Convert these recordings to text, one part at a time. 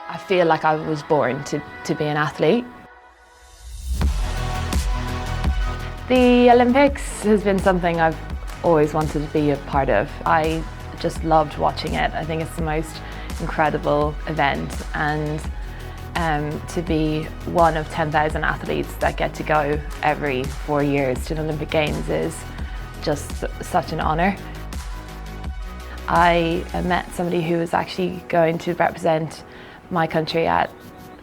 I feel like I was born to be an athlete. The Olympics has been something I've always wanted to be a part of. I just loved watching it. I think it's the most incredible event, and to be one of 10,000 athletes that get to go every 4 years to the Olympic Games is just such an honour. I met somebody who was actually going to represent my country at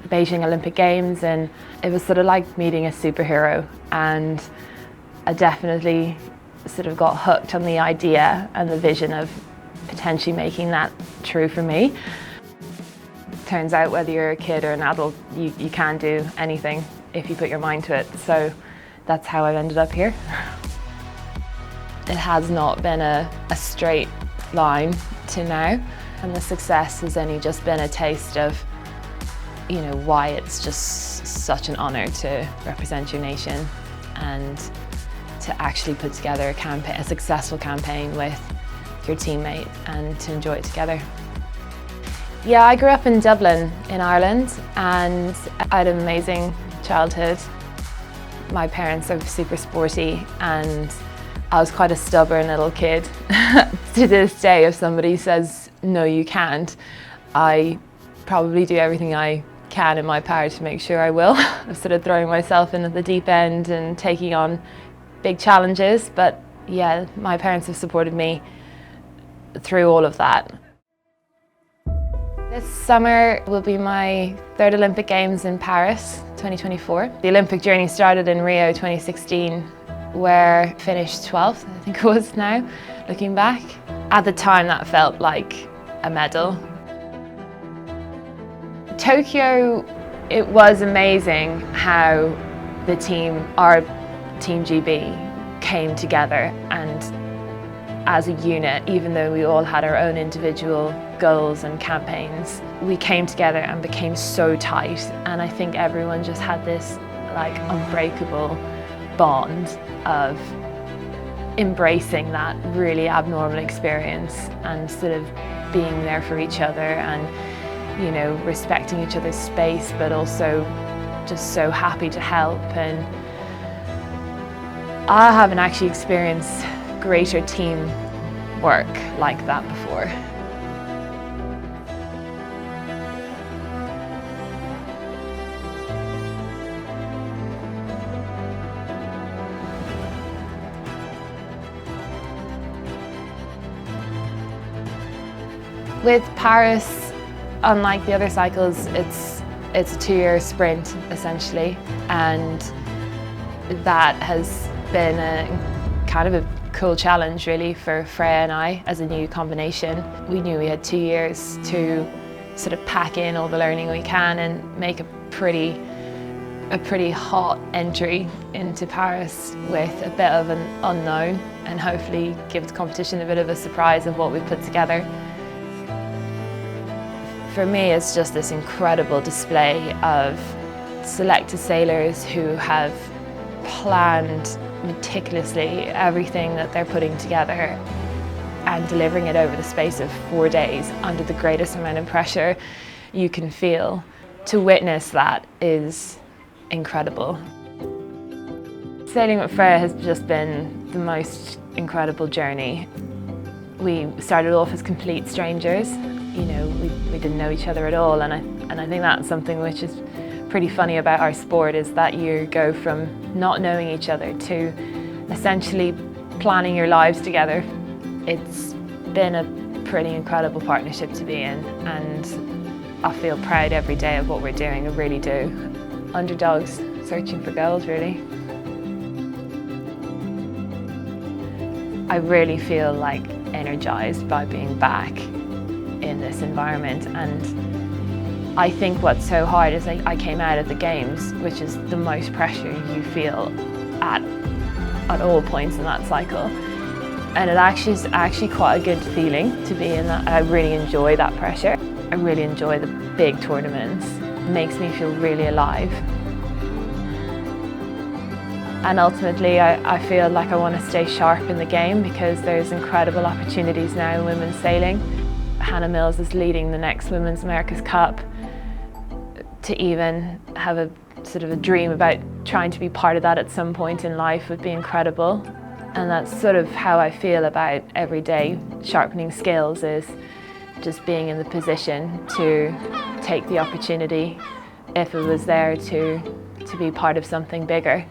the Beijing Olympic Games, and it was sort of like meeting a superhero, and I definitely sort of got hooked on the idea and the vision of potentially making that true for me. Turns out whether you're a kid or an adult, you can do anything if you put your mind to it, so that's how I've ended up here. It has not been a straight line to now, and the success has only just been a taste of, you know, why it's just such an honour to represent your nation and to actually put together a campaign, a successful campaign with your teammate, and to enjoy it together. Yeah, I grew up in Dublin in Ireland, and I had an amazing childhood. My parents are super sporty, and I was quite a stubborn little kid. To this day, if somebody says, no you can't, I probably do everything I can in my power to make sure I will. I'm sort of throwing myself into the deep end and taking on big challenges, but yeah, my parents have supported me through all of that. This summer will be my third Olympic Games in Paris, 2024. The Olympic journey started in Rio 2016, where I finished 12th, I think it was now, looking back. At the time that felt like a medal. Tokyo, it was amazing how the team, our Team GB, came together, and as a unit, even though we all had our own individual goals and campaigns, we came together and became so tight, and I think everyone just had this like unbreakable bond of embracing that really abnormal experience and sort of being there for each other, and, you know, respecting each other's space, but also just so happy to help. And I haven't actually experienced greater team work like that before. With Paris, unlike the other cycles, it's a 2-year sprint essentially, and that has been a kind of a cool challenge really for Freya and I as a new combination. We knew we had 2 years to sort of pack in all the learning we can and make a pretty hot entry into Paris with a bit of an unknown, and hopefully give the competition a bit of a surprise of what we've put together. For me, it's just this incredible display of selected sailors who have planned meticulously everything that they're putting together and delivering it over the space of 4 days under the greatest amount of pressure you can feel. To witness that is incredible. Sailing with Freya has just been the most incredible journey. We started off as complete strangers. You know, we didn't know each other at all, and I think that's something which is pretty funny about our sport, is that you go from not knowing each other to essentially planning your lives together. It's been a pretty incredible partnership to be in, and I feel proud every day of what we're doing, I really do. Underdogs searching for gold, really. I really feel like energized by being back in this environment, and I think what's so hard is I came out of the games, which is the most pressure you feel at all points in that cycle, and it actually is quite a good feeling to be in that. I really enjoy that pressure. I really enjoy the big tournaments. It makes me feel really alive. And ultimately, I feel like I want to stay sharp in the game, because there's incredible opportunities now in women's sailing. Hannah Mills is leading the next Women's America's Cup. to even have a sort of a dream about trying to be part of that at some point in life would be incredible. And that's sort of how I feel about every day sharpening skills, is just being in the position to take the opportunity if it was there to be part of something bigger.